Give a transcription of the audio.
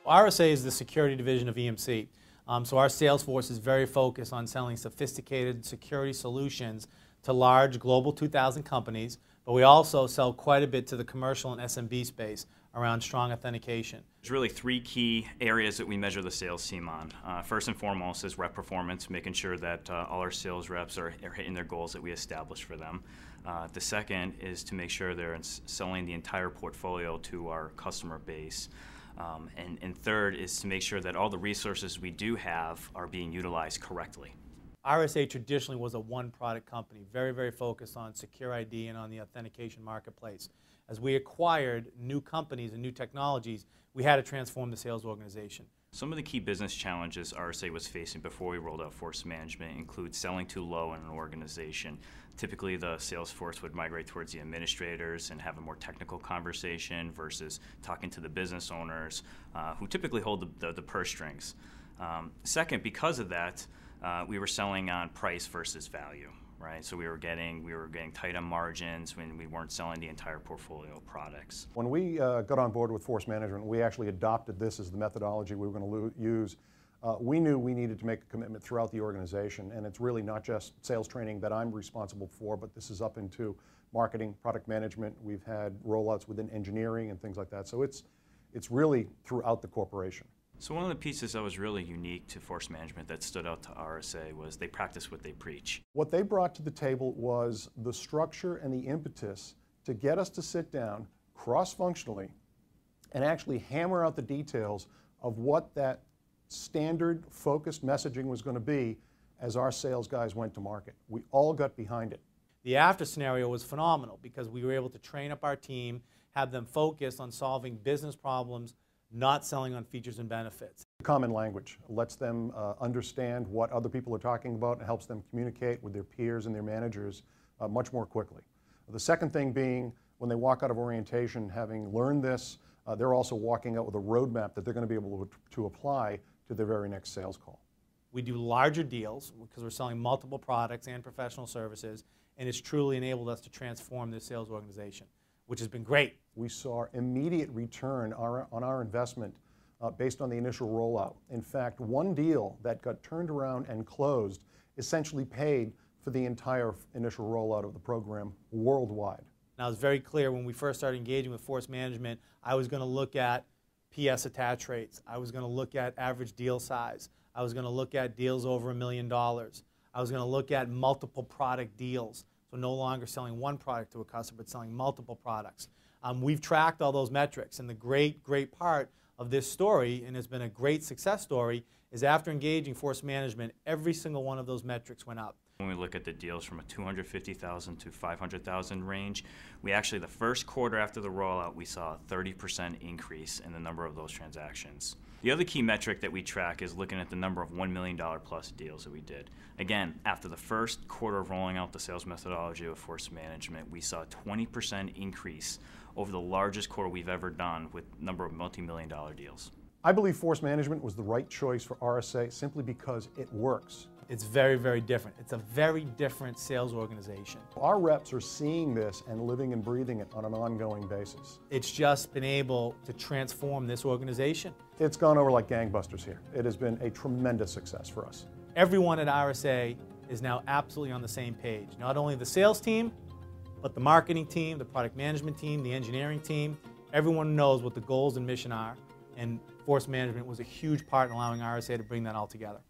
RSA is the security division of EMC. So our sales force is very focused on selling sophisticated security solutions to large Global 2000 companies, but we also sell quite a bit to the commercial and SMB space around strong authentication. There's really three key areas that we measure the sales team on. First and foremost is rep performance, making sure that all our sales reps are hitting their goals that we established for them. The second is to make sure they're selling the entire portfolio to our customer base. And third is to make sure that all the resources we do have are being utilized correctly. RSA traditionally was a one-product company, very, very focused on secure ID and on the authentication marketplace. As we acquired new companies and new technologies, we had to transform the sales organization. Some of the key business challenges RSA was facing before we rolled out force management include selling too low in an organization. Typically, the sales force would migrate towards the administrators and have a more technical conversation versus talking to the business owners who typically hold the purse strings. Second, because of that, we were selling on price versus value, right? So we were getting tight on margins when we weren't selling the entire portfolio of products. When we got on board with force management, we actually adopted this as the methodology we were going to use. We knew we needed to make a commitment throughout the organization, and it's really not just sales training that I'm responsible for, but this is up into marketing, product management. We've had rollouts within engineering and things like that. So it's really throughout the corporation. So one of the pieces that was really unique to force management that stood out to RSA was they practice what they preach. What they brought to the table was the structure and the impetus to get us to sit down cross-functionally and actually hammer out the details of what that standard focused messaging was going to be as our sales guys went to market. We all got behind it. The after scenario was phenomenal because we were able to train up our team, have them focus on solving business problems, not selling on features and benefits. Common language lets them understand what other people are talking about and helps them communicate with their peers and their managers much more quickly. The second thing being, when they walk out of orientation having learned this, they're also walking out with a roadmap that they're going to be able to apply to their very next sales call. We do larger deals because we're selling multiple products and professional services, and it's truly enabled us to transform this sales organization, which has been great. We saw immediate return on our investment based on the initial rollout. In fact, one deal that got turned around and closed essentially paid for the entire initial rollout of the program worldwide. Now, it's very clear when we first started engaging with force management, I was going to look at PS attach rates. I was going to look at average deal size. I was going to look at deals over $1 million. I was going to look at multiple product deals. So no longer selling one product to a customer, but selling multiple products. We've tracked all those metrics, and the great part of this story, and it's been a great success story, is after engaging force management, every single one of those metrics went up. When we look at the deals from a $250,000 to $500,000 range, we actually, the first quarter after the rollout, we saw a 30% increase in the number of those transactions. The other key metric that we track is looking at the number of $1 million plus deals that we did. Again, after the first quarter of rolling out the sales methodology of force management, we saw a 20% increase over the largest quarter we've ever done with number of multi-million-dollar deals. I believe force management was the right choice for RSA simply because it works. It's very different. It's a very different sales organization. Our reps are seeing this and living and breathing it on an ongoing basis. It's just been able to transform this organization. It's gone over like gangbusters here. It has been a tremendous success for us. Everyone at RSA is now absolutely on the same page. Not only the sales team, but the marketing team, the product management team, the engineering team. Everyone knows what the goals and mission are, and force management was a huge part in allowing RSA to bring that all together.